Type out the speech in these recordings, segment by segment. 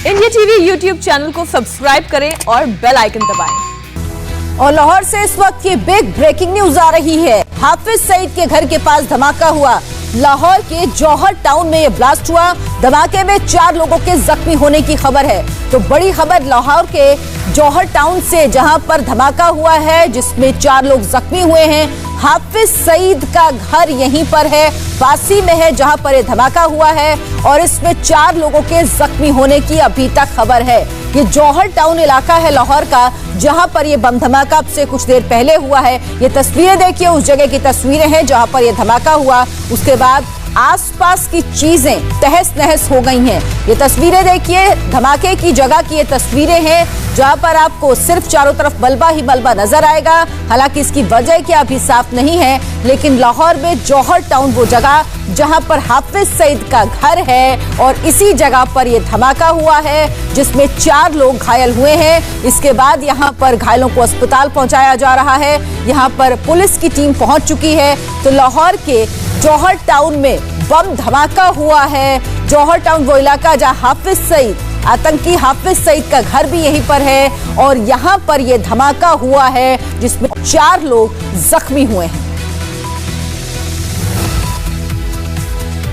India TV YouTube channel को subscribe करें और बेल आइकन दबाएं। और लाहौर से इस वक्त ये बिग ब्रेकिंग न्यूज आ रही है। हाफिज सईद के घर के पास धमाका हुआ। लाहौर के जौहर टाउन में ये ब्लास्ट हुआ। धमाके में 4 लोगों के जख्मी होने की खबर है। तो बड़ी खबर लाहौर के जौहर टाउन से, जहां पर धमाका हुआ है जिसमें 4 लोग जख्मी हुए हैं। हाफिज सईद का घर यहीं पर है, पासी में है जहां पर यह धमाका हुआ है और इसमें 4 लोगों के जख्मी होने की अभी तक खबर है। ये जौहर टाउन इलाका है लाहौर का, जहां पर यह बम धमाका अब से कुछ देर पहले हुआ है। ये तस्वीरें देखिए, उस जगह की तस्वीरें हैं जहां पर यह धमाका हुआ। उसके बाद आसपास की चीजें तहस नहस हो गई हैं। ये तस्वीरें देखिए, धमाके की जगह की ये तस्वीरें हैं जहां पर आपको सिर्फ चारों तरफ मलबा ही मलबा नजर आएगा। हालांकि इसकी वजह क्या अभी साफ नहीं है, लेकिन लाहौर में जौहर टाउन वो जगह जहां पर हाफिज सईद का घर है और इसी जगह पर यह धमाका हुआ है जिसमें 4 लोग घायल हुए हैं। इसके बाद यहां पर घायलों को अस्पताल पहुंचाया जा रहा है। यहां पर पुलिस की टीम पहुंच चुकी है। तो लाहौर के जौहर टाउन में बम धमाका हुआ है। जौहर टाउन वो इलाका जहां हाफिज सईद, आतंकी हाफिज सईद का घर भी यहीं पर है और यहां पर यह धमाका हुआ है जिसमें 4 लोग जख्मी हुए हैं।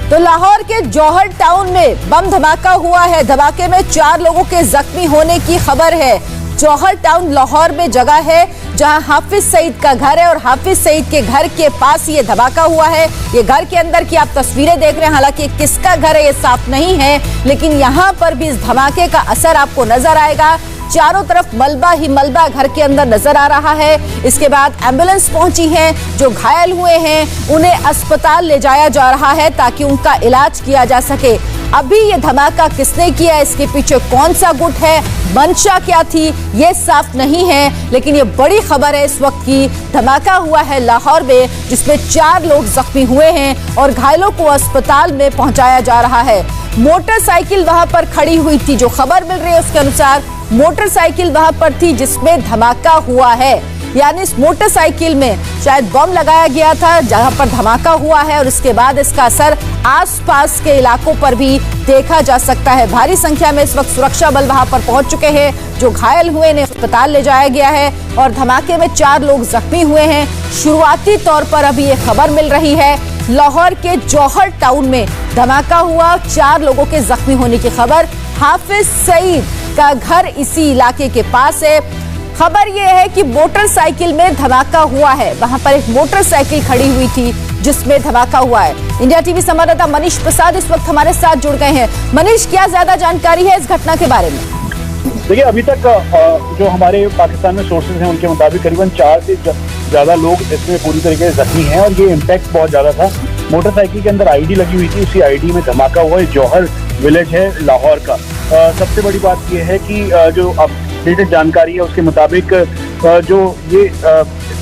तो लाहौर के जौहर टाउन में बम धमाका हुआ है। धमाके में 4 लोगों के जख्मी होने की खबर है। जौहर टाउन लाहौर में जगह है जहां हाफिज सईद का घर है और हाफिज सईद के घर के पास ये धमाका हुआ है। ये घर के अंदर की आप तस्वीरें देख रहे हैं। हालांकि किसका घर है ये साफ नहीं है, लेकिन यहां पर भी इस धमाके का असर आपको नजर आएगा। चारों तरफ मलबा ही मलबा घर के अंदर नजर आ रहा है। इसके बाद एम्बुलेंस पहुंची है। जो घायल हुए हैं उन्हें अस्पताल ले जाया जा रहा है ताकि उनका इलाज किया जा सके। अभी ये धमाका किसने किया, इसके पीछे कौन सा गुट है, मंशा क्या थी, ये साफ नहीं है। लेकिन ये बड़ी खबर है इस वक्त की। धमाका हुआ है लाहौर में जिसमें 4 लोग जख्मी हुए हैं और घायलों को अस्पताल में पहुंचाया जा रहा है। मोटरसाइकिल वहां पर खड़ी हुई थी। जो खबर मिल रही है उसके अनुसार मोटरसाइकिल वहां पर थी जिसमें धमाका हुआ है। यानी इस मोटरसाइकिल में शायद बम लगाया गया था जहां पर धमाका हुआ है और इसके बाद इसका असर आसपास के इलाकों पर भी देखा जा सकता है। भारी संख्या में इस वक्त सुरक्षा बल वहां पर पहुंच चुके हैं। जो घायल हुए इन्हें अस्पताल ले जाया गया है और धमाके में 4 लोग जख्मी हुए हैं। शुरुआती तौर पर अभी ये खबर मिल रही है लाहौर के जौहर टाउन में धमाका हुआ, 4 लोगों के जख्मी होने की खबर। हाफिज सईद का घर इसी इलाके के पास है। खबर यह है कि मोटरसाइकिल में धमाका हुआ है। वहां पर एक मोटरसाइकिल खड़ी हुई थी जिसमें धमाका हुआ है। इंडिया टीवी संवाददाता मनीष प्रसाद इस वक्त हमारे साथ जुड़ गए हैं। मनीष, क्या ज्यादा जानकारी है इस घटना के बारे में? देखिए, अभी तक जो हमारे पाकिस्तान में सोर्सेज हैं उनके मुताबिक करीबन 4 से ज्यादा लोग इसमें पूरी तरीके से जख्मी हैं और ये इम्पैक्ट बहुत ज्यादा था। मोटरसाइकिल के अंदर आईडी लगी हुई थी, उसी आईडी में धमाका हुआ। जौहर विलेज है लाहौर का। सबसे बड़ी बात यह है कि जो अपडेटेड जानकारी है उसके मुताबिक जो ये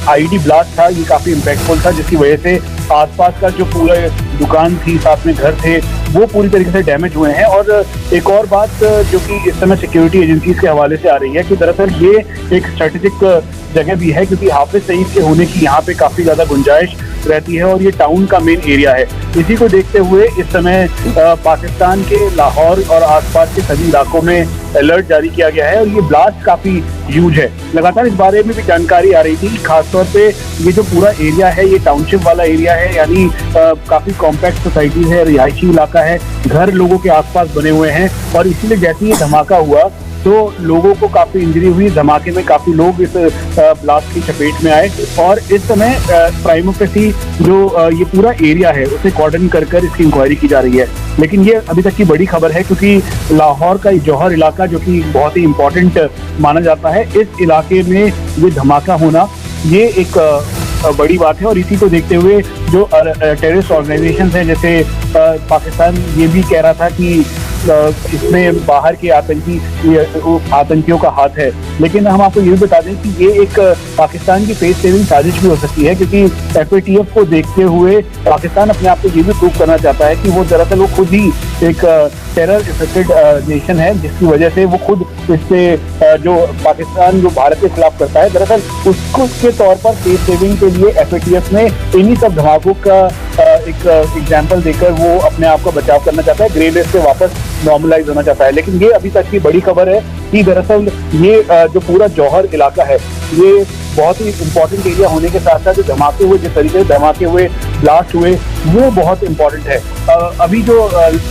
आईडी ब्लास्ट था ये काफी इम्पैक्टफुल था, जिसकी वजह से आसपास का जो पूरा दुकान थी, साथ में घर थे, वो पूरी तरीके से डैमेज हुए हैं। और एक और बात जो कि इस समय सिक्योरिटी एजेंसीज के हवाले से आ रही है कि दरअसल ये एक स्ट्रेटेजिक जगह भी है क्योंकि हाफिज सईद के होने की यहाँ पे काफी ज्यादा गुंजाइश रहती है और ये टाउन का मेन एरिया है। इसी को देखते हुए इस समय पाकिस्तान के लाहौर और आसपास के सभी इलाकों में अलर्ट जारी किया गया है और ये ब्लास्ट काफी ह्यूज है। लगातार इस बारे में भी जानकारी आ रही थी। खासतौर पे ये जो पूरा एरिया है ये टाउनशिप वाला एरिया है, यानी काफी कॉम्पैक्ट सोसाइटी है, रिहायशी इलाका है, घर लोगों के आसपास बने हुए हैं और इसीलिए जैसे ये धमाका हुआ तो लोगों को काफी इंजरी हुई। धमाके में काफी लोग इस ब्लास्ट की चपेट में आए और इस समय प्राइम फेसी जो ये पूरा एरिया है उसे कॉर्डन कर इसकी इंक्वायरी की जा रही है। लेकिन ये अभी तक की बड़ी खबर है क्योंकि लाहौर का जौहर इलाका जो कि बहुत ही इम्पोर्टेंट माना जाता है, इस इलाके में ये धमाका होना ये एक बड़ी बात है। और इसी को देखते हुए जो टेररिस्ट ऑर्गेनाइजेशन है, जैसे पाकिस्तान ये भी कह रहा था कि इसमें बाहर के आतंकियों का हाथ है, लेकिन हम आपको ये भी बता दें कि ये एक पाकिस्तान की फेस सेविंग साजिश भी हो सकती है क्योंकि FATF को देखते हुए पाकिस्तान अपने आप को ये भी प्रूव करना चाहता है कि वो दरअसल वो खुद ही एक टेरर इफेक्टेड नेशन है, जिसकी वजह से वो खुद इससे जो पाकिस्तान जो भारत के खिलाफ करता है दरअसल उसके तौर पर फेस सेविंग के लिए FATF ने इन्हीं सब शाहरुख का एक एग्जाम्पल देकर वो अपने आप का बचाव करना चाहता है, ग्रे लिस्ट से वापस नॉर्मलाइज होना चाहता है। लेकिन ये अभी तक की बड़ी खबर है कि दरअसल ये जो पूरा जौहर इलाका है ये बहुत ही इंपॉर्टेंट एरिया होने के साथ साथ जो धमाके हुए, जिस तरीके से धमाके हुए, ब्लास्ट हुए, वो बहुत इंपॉर्टेंट है। अभी जो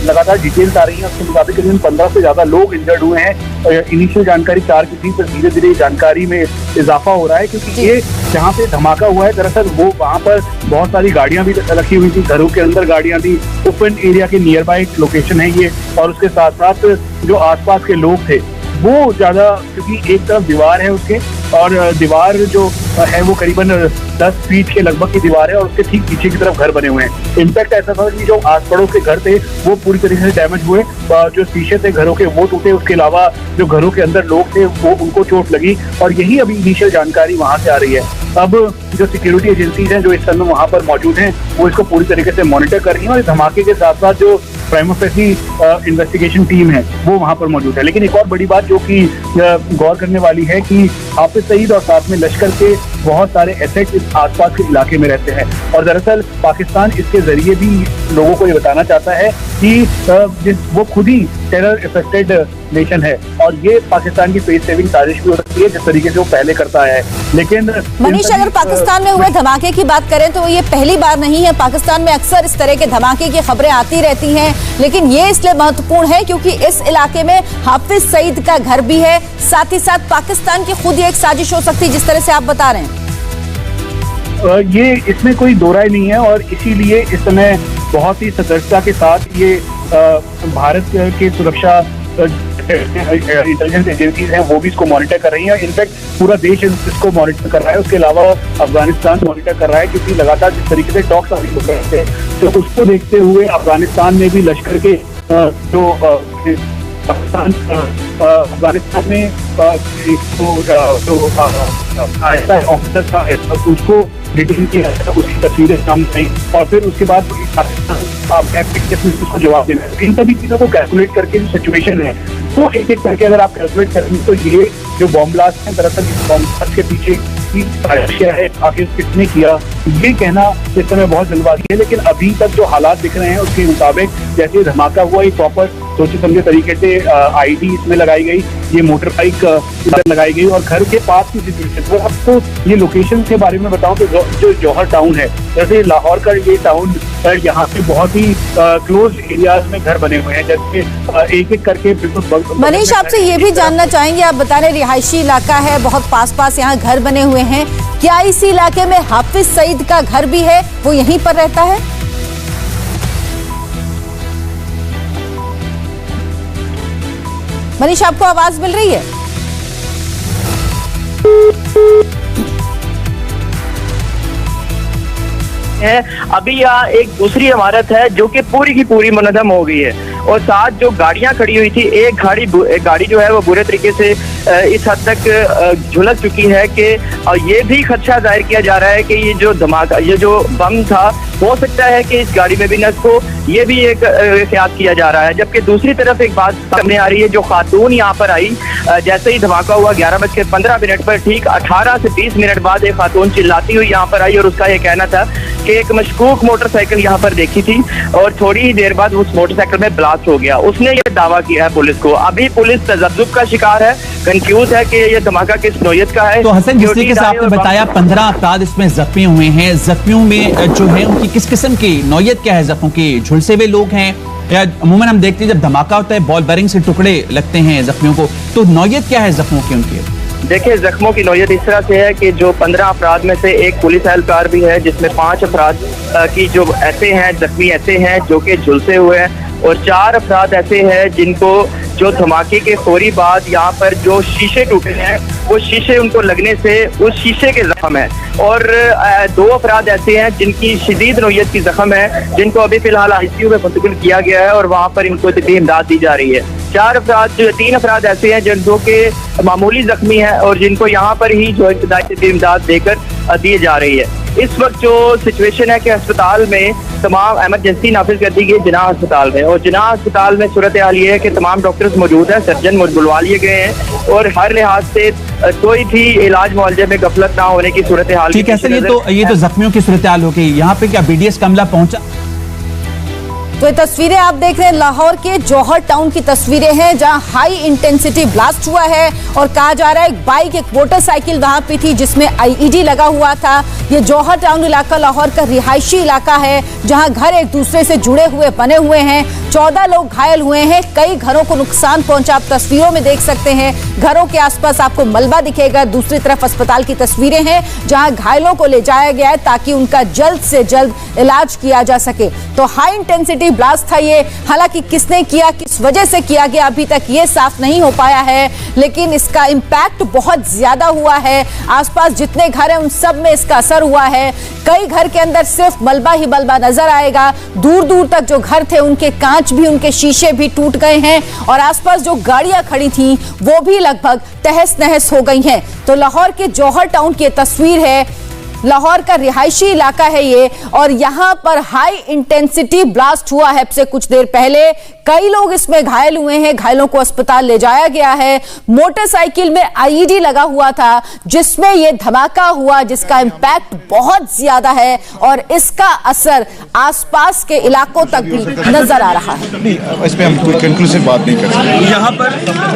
लगातार डिटेल्स आ रही हैं उसके मुताबिक करीबन 15 से ज्यादा लोग इंजर्ड हुए हैं। इनिशियल जानकारी 4 की थी, पर धीरे धीरे जानकारी में इजाफा हो रहा है, क्योंकि ये जहाँ पे धमाका हुआ है दरअसल वो वहाँ पर बहुत सारी गाड़ियां भी रखी हुई थी, घरों के अंदर गाड़ियां थी, ओपन एरिया के नियर बाय लोकेशन है ये। और उसके साथ साथ जो आसपास के लोग थे वो ज्यादा, क्योंकि एक तरफ दीवार है उसके, और दीवार जो है वो करीबन 10 फीट के लगभग की दीवार है, और उसके ठीक पीछे की तरफ घर बने हुए हैं। इनफैक्ट ऐसा था कि जो आस पड़ोस के घर थे वो पूरी तरीके से डैमेज हुए, जो शीशे थे घरों के वो टूटे, उसके अलावा जो घरों के अंदर लोग थे वो उनको चोट लगी। और यही अभी इनिशियल जानकारी वहां से आ रही है। अब जो सिक्योरिटी एजेंसीज हैं जो इस समय वहां पर मौजूद हैं वो इसको पूरी तरीके से मॉनिटर कर रही हैं, और धमाके के साथ साथ जो प्राइमा फेसी इन्वेस्टिगेशन टीम है वो वहां पर मौजूद है। लेकिन एक और बड़ी बात जो कि गौर करने वाली है कि हाफिज सईद और साथ में लश्कर के बहुत सारे एसेट इस आसपास के इलाके में रहते हैं, और दरअसल पाकिस्तान इसके जरिए भी लोगों को ये बताना चाहता है कि वो खुद ही टेरर इफेक्टेड नेशन है, और ये पाकिस्तान की फेस सेविंग साजिश भी हो सकती है जिस तरीके से वो पहले करता है। लेकिन मनीष, अगर पाकिस्तान में हुए धमाके की बात करें तो ये पहली बार नहीं है। पाकिस्तान में अक्सर इस तरह के धमाके की खबरें आती रहती हैं, लेकिन ये इसलिए महत्वपूर्ण है क्योंकि इस इलाके में हाफिज सईद का घर भी है, साथ ही साथ पाकिस्तान की खुद ही एक साजिश हो सकती है जिस तरह से आप बता रहे हैं। ये इसमें कोई दो राय नहीं है, और इसीलिए इस समय बहुत ही सतर्कता के साथ ये भारत के सुरक्षा इंटेलिजेंस एजेंसीज हैं वो भी इसको मॉनिटर कर रही हैं। इनफैक्ट पूरा देश इसको मॉनिटर कर रहा है, उसके अलावा अफगानिस्तान मॉनिटर कर रहा है, क्योंकि लगातार जिस तरीके से टॉक्स अभी हो रहे थे तो उसको देखते हुए अफगानिस्तान में भी लश्कर के जो अफगानिस्तान में ऑफिसर था उसको डिटेन किया, उसकी तस्वीरें सामने आई, और फिर उसके बाद उसको जवाब देना। इन सभी चीजों को कैलकुलेट करके जो सिचुएशन है तो एक एक करके अगर आप कैलकुलेट करेंगे तो ये जो बॉम्ब ब्लास्ट है दरअसल इस बॉम्ब ब्लास्ट के पीछे की साजिश है, आखिर किसने किया ये कहना इस समय बहुत जल्दबाजी है। लेकिन अभी तक जो हालात दिख रहे हैं उसके मुताबिक जैसे धमाका हुआ एक प्रॉपर सोचे समझे तरीके से आईडी इसमें लगाई गई, ये मोटर बाइक लगाई गई, और घर के पास की सिचुएशन। तो आपको ये लोकेशन के बारे में बताऊं तो जो जौहर टाउन है, जैसे लाहौर का ये टाउन यहाँ पे बहुत ही क्लोज एरियाज में घर बने हुए हैं, जैसे एक एक करके बिल्कुल। मनीष, आपसे ये भी जानना चाहेंगे, आप बता रहे रिहायशी इलाका है, बहुत पास पास यहाँ घर बने हुए हैं, क्या इसी इलाके में हाफिज सईद का घर भी है, वो यहीं पर रहता है? मनीष, आपको आवाज मिल रही है? अभी यहाँ एक दूसरी इमारत है जो कि पूरी की पूरी मुनहदम हो गई है, और साथ जो गाड़ियां खड़ी हुई थी, एक गाड़ी जो है वो बुरे तरीके से इस हद तक झुलस चुकी है कि ये भी खदशा जाहिर किया जा रहा है कि ये जो धमाका, ये जो बम था, हो सकता है कि इस गाड़ी में भी नस हो, ये भी एक एहतियात किया जा रहा है। जबकि दूसरी तरफ एक बात सामने आ रही है, जो खातून यहाँ पर आई जैसे ही धमाका हुआ 11:15 पर, ठीक 18 से 20 मिनट बाद एक खातून चिल्लाती हुई यहाँ पर आई, और उसका ये कहना था कि एक मशकूक मोटरसाइकिल यहाँ पर देखी थी, और थोड़ी ही देर बाद उस मोटरसाइकिल में ब्लास्ट हो गया। उसने ये दावा किया है पुलिस को। अभी पुलिस तजब्जुब का शिकार है, कंफ्यूज है कि ये धमाका किस नौयत का है। तो हसन, जिस तरीके से आपने बताया 15 अफराद इसमें जख्मी हुए हैं, जख्मियों में जो है उनकी किस किस्म की नौयत क्या है? जख्मों के झुलसे हुए लोग हैं, या अमूमन हम देखते हैं जब धमाका होता है बॉल बेरिंग से टुकड़े लगते हैं जख्मियों को, तो नौयत क्या है जख्मों की उनकी? देखिए, जख्मों की नौयत इस तरह से है कि जो 15 अफराद में से एक पुलिस एहलकार भी है, जिसमें 5 अफराद की जो ऐसे हैं, जख्मी ऐसे हैं जो कि झुलसे हुए हैं, और 4 अफराद ऐसे हैं जिनको जो धमाके के फौरी बाद यहाँ पर जो शीशे टूटे हैं वो शीशे उनको लगने से उस शीशे के जख्म है, और 2 अफराद ऐसे हैं जिनकी शदीद नौयत की जख्म है, जिनको अभी फिलहाल ICU में मुंतकिल किया गया है और वहाँ पर इनको तबी इमदाद दी जा रही है। 3 अफराद ऐसे हैं जिनको के मामूली जख्मी है और जिनको यहाँ पर ही जो इब्तदाई तबी इमदाद देकर दी जा रही है। इस वक्त जो सिचुएशन है कि अस्पताल में तमाम इमरजेंसी नाफिज कर दी गई जिना अस्पताल में, और जिना अस्पताल में सूरत हाल ये है कि तमाम डॉक्टर्स मौजूद हैं, सर्जन बुलवा लिए गए हैं और हर लिहाज से कोई भी इलाज मुआवजे में गफलत ना होने की सूरत हाल। ठीक है सर, ये तो जख्मियों की सूरत हाल हो गई। यहाँ पे क्या BDS कमला पहुंचा? तो ये तस्वीरें आप देख रहे हैं लाहौर के जौहर टाउन की तस्वीरें हैं, जहां हाई इंटेंसिटी ब्लास्ट हुआ है और कहा जा रहा है एक बाइक एक मोटरसाइकिल वहां पे थी जिसमें IED लगा हुआ था। ये जौहर टाउन इलाका लाहौर का रिहायशी इलाका है जहां घर एक दूसरे से जुड़े हुए बने हुए हैं। 14 लोग घायल हुए हैं, कई घरों को नुकसान पहुंचा। आप तस्वीरों में देख सकते हैं, घरों के आसपास आपको मलबा दिखेगा। दूसरी तरफ अस्पताल की तस्वीरें हैं जहां घायलों को ले जाया गया है ताकि उनका जल्द से जल्द इलाज किया जा सके। तो हाई इंटेंसिटी ब्लास्ट था ये, हालांकि किसने किया, किस वजह से किया गया, अभी तक ये साफ नहीं हो पाया है, लेकिन इसका इंपैक्ट बहुत ज्यादा हुआ है। आसपास जितने घर हैं उन सब में इसका असर हुआ है। कई घर के अंदर सिर्फ मलबा ही मलबा नजर आएगा। दूर दूर तक जो घर थे उनके कांच भी, उनके शीशे भी टूट गए हैं और आसपास जो गाड़ियां खड़ी थी वो भी लगभग तहस नहस हो गई हैं। तो लाहौर के जौहर टाउन की तस्वीर है, लाहौर का रिहायशी इलाका है ये, और यहां पर हाई इंटेंसिटी ब्लास्ट हुआ है से कुछ देर पहले। कई लोग इसमें घायल हुए हैं, घायलों को अस्पताल ले जाया गया है। मोटरसाइकिल में IED लगा हुआ था जिसमें यह धमाका हुआ, जिसका इंपैक्ट बहुत ज्यादा है और इसका असर आसपास के इलाकों तक भी नजर आ रहा है। नहीं, इसमें हम कोई कंक्लूसिव बात नहीं कर सकते। यहाँ पर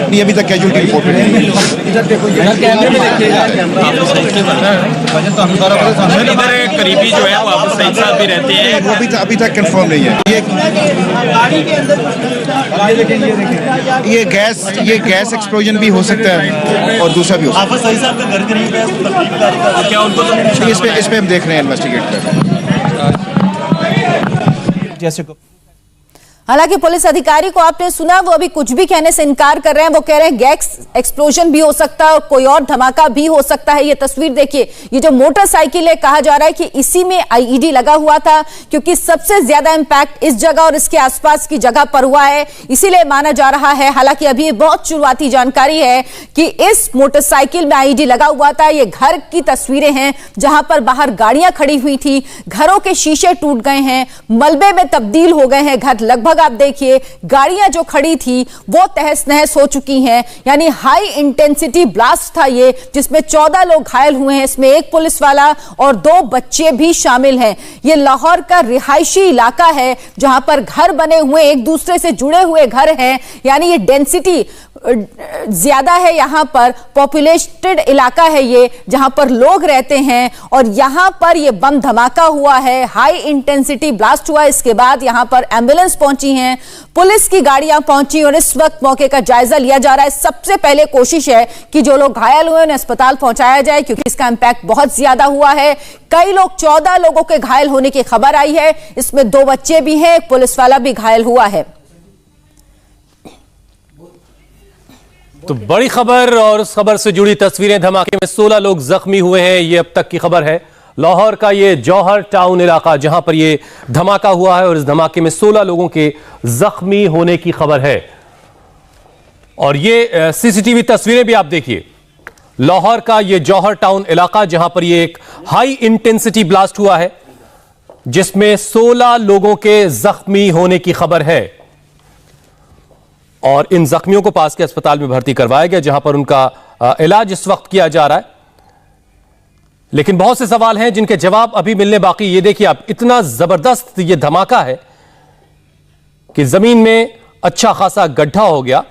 नहीं, अभी तक कैजुअलिटी रिपोर्ट नहीं है। इधर करीबी जो है वो आपको सही साहब भी रहते हैं, वो अभी तक कंफर्म नहीं है। ये गैस एक्सप्लोजन भी हो सकता है और दूसरा भी हो सकता है। सही साहब का घर करीब है, क्या उनको तो इस पे हम देख रहे हैं, इन्वेस्टिगेट कर रहे हैं। जैसे हालांकि पुलिस अधिकारी को आपने सुना, वो अभी कुछ भी कहने से इनकार कर रहे हैं। वो कह रहे हैं गैस एक्सप्लोजन भी हो सकता है और कोई और धमाका भी हो सकता है। ये तस्वीर देखिए, ये जो मोटरसाइकिल है, कहा जा रहा है कि इसी में IED लगा हुआ था क्योंकि सबसे ज्यादा इंपैक्ट इस जगह और इसके आसपास की जगह पर हुआ है, इसीलिए माना जा रहा है। हालांकि अभी बहुत शुरुआती जानकारी है कि इस मोटरसाइकिल में IED लगा हुआ था। ये घर की तस्वीरें हैं जहां पर बाहर गाड़ियां खड़ी हुई थी, घरों के शीशे टूट गए हैं, मलबे में तब्दील हो गए हैं घर। लगभग आप देखिए, गाड़ियां जो खड़ी थी वो तहस नहस हो चुकी हैं। यानी हाई इंटेंसिटी ब्लास्ट था ये, जिसमें 14 लोग घायल हुए हैं, इसमें एक पुलिस वाला और 2 बच्चे भी शामिल हैं। ये लाहौर का रिहायशी इलाका है जहां पर घर बने हुए, एक दूसरे से जुड़े हुए घर हैं। यानी ये डेंसिटी ज्यादा है, यहां पर पॉपुलेटेड इलाका है ये, जहां पर लोग रहते हैं और यहां पर ये बम धमाका हुआ है, हाई इंटेंसिटी ब्लास्ट हुआ। इसके बाद यहां पर एम्बुलेंस पहुंची हैं, पुलिस की गाड़ियां पहुंची और इस वक्त मौके का जायजा लिया जा रहा है। सबसे पहले कोशिश है कि जो लोग घायल हुए उन्हें अस्पताल पहुंचाया जाए क्योंकि इसका इंपैक्ट बहुत ज्यादा हुआ है। कई लोग, 14 लोगों के घायल होने की खबर आई है, इसमें 2 बच्चे भी हैं, एक पुलिस वाला भी घायल हुआ है। तो बड़ी खबर और उस खबर से जुड़ी तस्वीरें, धमाके में 16 लोग जख्मी हुए हैं, ये अब तक की खबर है। लाहौर का ये जौहर टाउन इलाका जहां पर ये धमाका हुआ है और इस धमाके में 16 लोगों के जख्मी होने की खबर है। और ये CCTV तस्वीरें भी आप देखिए, लाहौर का ये जौहर टाउन इलाका जहां पर ये एक हाई इंटेंसिटी ब्लास्ट हुआ है जिसमें 16 लोगों के जख्मी होने की खबर है और इन जख्मियों को पास के अस्पताल में भर्ती करवाया गया जहां पर उनका इलाज इस वक्त किया जा रहा है। लेकिन बहुत से सवाल हैं जिनके जवाब अभी मिलने बाकी। ये देखिए आप, इतना जबरदस्त ये धमाका है कि जमीन में अच्छा खासा गड्ढा हो गया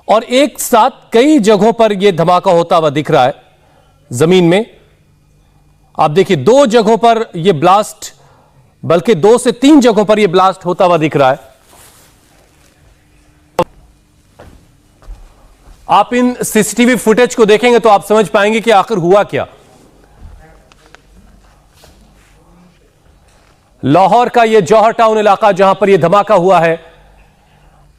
और एक साथ कई जगहों पर यह धमाका होता हुआ दिख रहा है जमीन में। आप देखिए 2 जगहों पर यह ब्लास्ट, बल्कि 2 से 3 जगहों पर यह ब्लास्ट होता हुआ दिख रहा है। आप इन CCTV फुटेज को देखेंगे तो आप समझ पाएंगे कि आखिर हुआ क्या। लाहौर का यह जौहर टाउन इलाका जहां पर यह धमाका हुआ है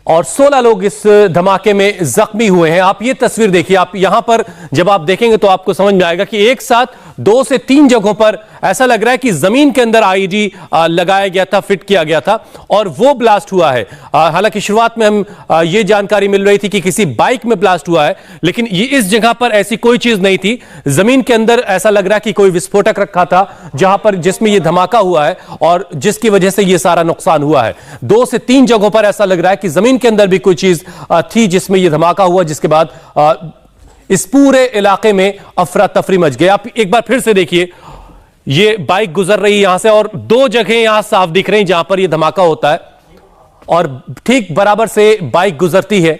और 16 लोग इस धमाके में जख्मी हुए हैं। आप ये तस्वीर देखिए, आप यहां पर जब आप देखेंगे तो आपको समझ में आएगा कि एक साथ 2 से 3 जगहों पर ऐसा लग रहा है कि जमीन के अंदर आईईडी लगाया गया था, फिट किया गया था और वो ब्लास्ट हुआ है। हालांकि शुरुआत में हम ये जानकारी मिल रही थी कि किसी बाइक में ब्लास्ट हुआ है, लेकिन ये इस जगह पर ऐसी कोई चीज नहीं थी। जमीन के अंदर ऐसा लग रहा है कि कोई विस्फोटक रखा था जहां पर जिसमें ये धमाका हुआ है और जिसकी वजह से ये सारा नुकसान हुआ है। 2 से 3 जगहों पर ऐसा लग रहा है कि जमीन के अंदर भी कोई चीज थी जिसमें ये धमाका हुआ, जिसके बाद इस पूरे इलाके में अफरा तफरी मच गई। आप एक बार फिर से देखिए, ये बाइक गुजर रही है यहां से और 2 जगह यहां साफ दिख रही हैं जहां पर यह धमाका होता है और ठीक बराबर से बाइक गुजरती है।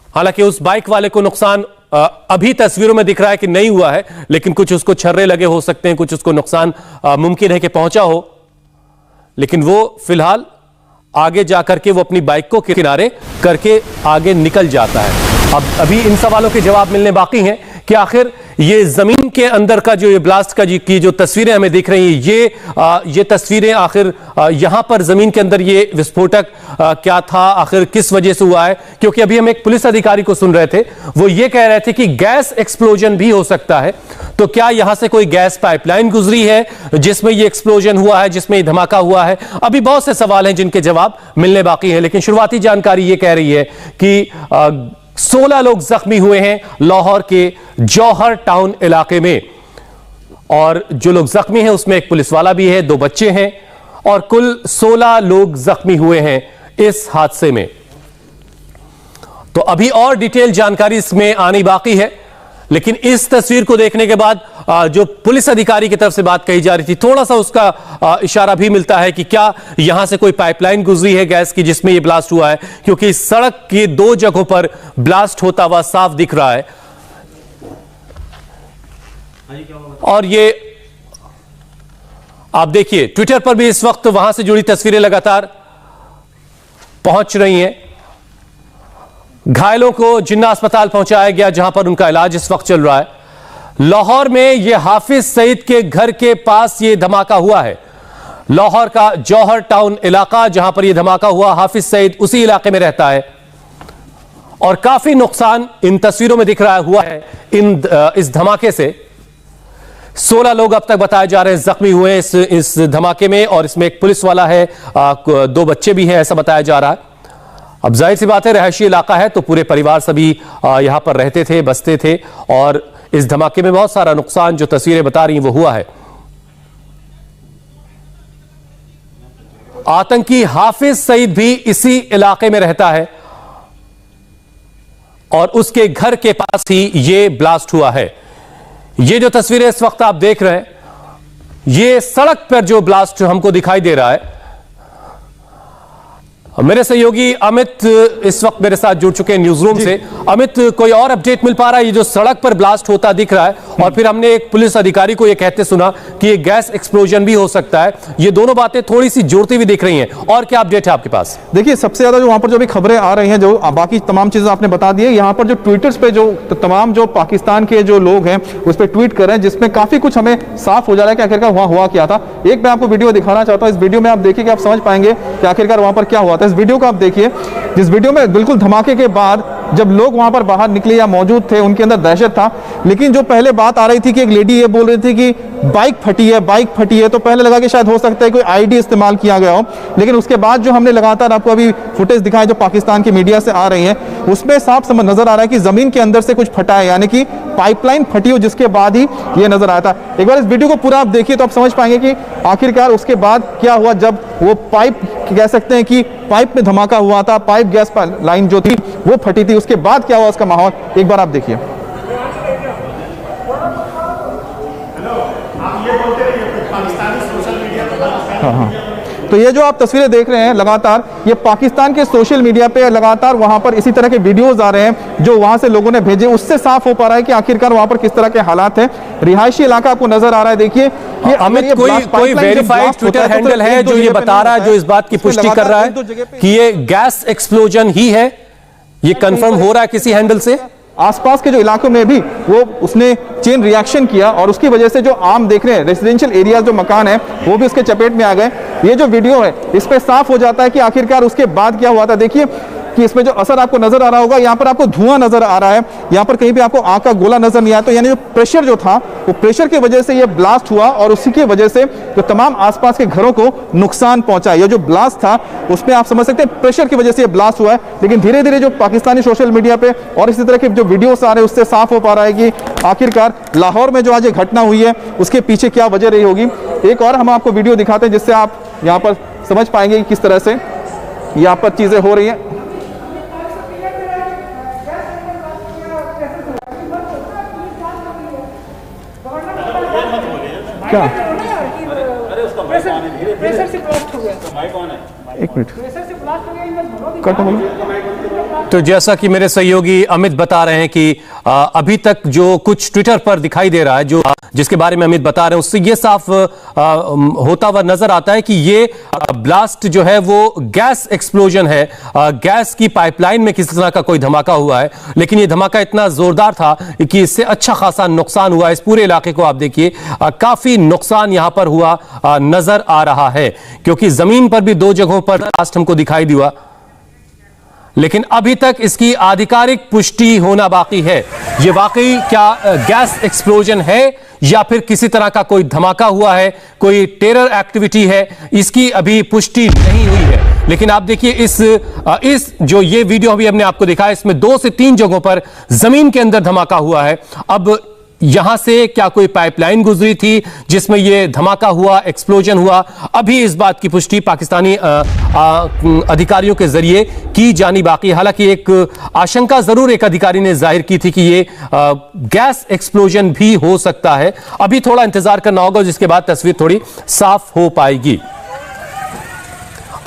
हालांकि उस बाइक वाले को नुकसान अभी तस्वीरों में दिख रहा है कि नहीं हुआ है, लेकिन कुछ उसको छर्रे लगे हो सकते हैं, कुछ उसको नुकसान मुमकिन है कि पहुंचा हो, लेकिन वो फिलहाल आगे जाकर के वो अपनी बाइक को किनारे करके आगे निकल जाता है। अब अभी इन सवालों के जवाब मिलने बाकी हैं कि आखिर ये जमीन के अंदर का जो ये ब्लास्ट का की जो तस्वीरें हमें दिख रही हैं, ये तस्वीरें आखिर यहां पर जमीन के अंदर ये विस्फोटक क्या था, आखिर किस वजह से हुआ है। क्योंकि अभी हम एक पुलिस अधिकारी को सुन रहे थे, वो ये कह रहे थे कि गैस एक्सप्लोजन भी हो सकता है। तो क्या यहां से कोई गैस पाइपलाइन गुजरी है जिसमें ये एक्सप्लोजन हुआ है, जिसमें ये धमाका हुआ है? अभी बहुत से सवाल हैं जिनके जवाब मिलने बाकी हैं, लेकिन शुरुआती जानकारी ये कह रही है कि 16 लोग जख्मी हुए हैं लाहौर के जौहर टाउन इलाके में, और जो लोग जख्मी हैं उसमें एक पुलिस वाला भी है, 2 बच्चे हैं और कुल 16 लोग जख्मी हुए हैं इस हादसे में। तो अभी और डिटेल जानकारी इसमें आनी बाकी है, लेकिन इस तस्वीर को देखने के बाद जो पुलिस अधिकारी की तरफ से बात कही जा रही थी, थोड़ा सा उसका इशारा भी मिलता है कि क्या यहां से कोई पाइपलाइन गुजरी है गैस की जिसमें यह ब्लास्ट हुआ है, क्योंकि सड़क की 2 जगहों पर ब्लास्ट होता हुआ साफ दिख रहा है। और ये आप देखिए ट्विटर पर भी इस वक्त वहां से जुड़ी तस्वीरें लगातार पहुंच रही हैं। घायलों को जिन्ना अस्पताल पहुंचाया गया जहां पर उनका इलाज इस वक्त चल रहा है। लाहौर में यह हाफिज सईद के घर के पास यह धमाका हुआ है। लाहौर का जौहर टाउन इलाका जहां पर यह धमाका हुआ, हाफिज सईद उसी इलाके में रहता है और काफी नुकसान इन तस्वीरों में दिख रहा हुआ है इस धमाके से। 16 लोग अब तक बताए जा रहे हैं जख्मी हुए इस धमाके में, और इसमें एक पुलिस वाला है, 2 बच्चे भी हैं ऐसा बताया जा रहा है। अब जाहिर सी बात है रहायशी इलाका है तो पूरे परिवार सभी यहां पर रहते थे, बसते थे, और इस धमाके में बहुत सारा नुकसान जो तस्वीरें बता रही हैं वो हुआ है। आतंकी हाफिज सईद भी इसी इलाके में रहता है और उसके घर के पास ही यह ब्लास्ट हुआ है। ये जो तस्वीरें इस वक्त आप देख रहे हैं, ये सड़क पर जो ब्लास्ट हमको दिखाई दे रहा है। मेरे सहयोगी अमित इस वक्त मेरे साथ जुड़ चुके हैं न्यूज रूम से। अमित, कोई और अपडेट मिल पा रहा है? ये जो सड़क पर ब्लास्ट होता दिख रहा है और फिर हमने एक पुलिस अधिकारी को ये कहते सुना कि ये गैस एक्सप्लोजन भी हो सकता है, ये दोनों बातें थोड़ी सी जुड़ती हुई दिख रही हैं, और क्या अपडेट है आपके पास? देखिए, सबसे ज्यादा जो वहां पर जो भी खबरें आ रही हैं, जो बाकी तमाम चीजें आपने बता दी है, यहाँ पर जो ट्विटर्स पे जो तमाम जो पाकिस्तान के जो लोग हैं उस पर ट्वीट कर रहे हैं, जिसमें काफी कुछ हमें साफ हो जा रहा है कि आखिरकार वहां हुआ क्या था। एक मैं आपको वीडियो दिखाना चाहता हूँ, इस वीडियो में आप देखिए कि आप समझ पाएंगे कि आखिरकार वहां पर क्या हुआ था। इस वीडियो को आप देखिए, जिस वीडियो में बिल्कुल धमाके के बाद जब लोग वहां पर बाहर निकले या मौजूद थे उनके अंदर दहशत था, लेकिन जो पहले बात आ रही थी कि एक लेडी ये बोल रही थी कि बाइक फटी है, तो पहले लगा कि शायद हो सकता है कोई आईडी इस्तेमाल किया गया हो, लेकिन उसके बाद जो हमने लगातार आपको अभी फुटेज दिखाई जो पाकिस्तान की मीडिया से आ रही है, उसमें साफ समझ नजर आ रहा है कि जमीन के अंदर से कुछ फटा है, यानी कि पाइपलाइन फटी हो, जिसके बाद ही ये नजर आया था। एक बार इस वीडियो को पूरा आप देखिए तो आप समझ पाएंगे कि आखिरकार उसके बाद क्या हुआ, जब वो पाइप कह सकते हैं कि पाइप में धमाका हुआ था, पाइप गैस लाइन जो थी वो फटी थी, उसके बाद क्या हुआ उसका माहौल एक बार आप देखिए। हाँ, तो ये जो आप तस्वीरें देख रहे हैं लगातार, ये पाकिस्तान के सोशल मीडिया पे लगातार वहां पर इसी तरह के वीडियोस आ रहे हैं जो वहां से लोगों ने भेजे, उससे साफ हो पा रहा है कि आखिरकार वहां पर किस तरह के हालात हैं। रिहायशी इलाका आपको नजर आ रहा है, देखिए अमित, कोई वेरीफाइड ट्विटर हैंडल है जो ये बता रहा है, जो इस बात की पुष्टि कर रहा है कि ये गैस एक्सप्लोजन ही है? ये कंफर्म हो रहा है किसी हैंडल से? आसपास के जो इलाकों में भी वो उसने चेन रिएक्शन किया और उसकी वजह से जो आम देख रहे हैं रेजिडेंशियल एरिया जो मकान है वो भी उसके चपेट में आ गए। ये जो वीडियो है इस पे साफ हो जाता है कि आखिरकार उसके बाद क्या हुआ था। देखिए कि इसमें जो असर आपको नजर आ रहा होगा, यहाँ पर आपको धुआं नजर आ रहा है, यहाँ पर कहीं भी आपको आग का गोला नजर नहीं आया। तो यानी जो प्रेशर जो था वो प्रेशर की वजह से ये ब्लास्ट हुआ और उसी की वजह से जो तमाम आसपास के घरों को नुकसान पहुंचा। ये जो ब्लास्ट था उसमें आप समझ सकते हैं प्रेशर की वजह से ये ब्लास्ट हुआ है। लेकिन धीरे धीरे जो पाकिस्तानी सोशल मीडिया पे और इसी तरह के जो वीडियोस आ रहे हैं उससे साफ हो पा रहा है कि आखिरकार लाहौर में जो आज ये घटना हुई है उसके पीछे क्या वजह रही होगी। एक और हम आपको वीडियो दिखाते हैं जिससे आप यहाँ पर समझ पाएंगे कि किस तरह से यहाँ पर चीजें हो रही हैं। क्या एक मिनट तो जैसा कि मेरे सहयोगी अमित बता रहे हैं कि अभी तक जो कुछ ट्विटर पर दिखाई दे रहा है, जो जिसके बारे में अमित बता रहे हैं, उससे ये साफ होता हुआ नजर आता है कि ये ब्लास्ट जो है वो गैस एक्सप्लोजन है। गैस की पाइपलाइन में किसी तरह का कोई धमाका हुआ है, लेकिन ये धमाका इतना जोरदार था कि इससे अच्छा खासा नुकसान हुआ। इस पूरे इलाके को आप देखिए, काफी नुकसान यहां पर हुआ नजर आ रहा है, क्योंकि जमीन पर भी 2 जगहों पर ब्लास्ट हमको दिखाई दिया, लेकिन अभी तक इसकी आधिकारिक पुष्टि होना बाकी है। यह वाकई क्या गैस एक्सप्लोजन है या फिर किसी तरह का कोई धमाका हुआ है, कोई टेरर एक्टिविटी है, इसकी अभी पुष्टि नहीं हुई है। लेकिन आप देखिए इस जो ये वीडियो अभी हमने आपको दिखाया, इसमें 2 से 3 जगहों पर जमीन के अंदर धमाका हुआ है। अब यहां से क्या कोई पाइपलाइन गुजरी थी जिसमें यह धमाका हुआ, एक्सप्लोजन हुआ, अभी इस बात की पुष्टि पाकिस्तानी अधिकारियों के जरिए की जानी बाकी है। हालांकि एक आशंका जरूर एक अधिकारी ने जाहिर की थी कि ये गैस एक्सप्लोजन भी हो सकता है। अभी थोड़ा इंतजार करना होगा, जिसके बाद तस्वीर थोड़ी साफ हो पाएगी।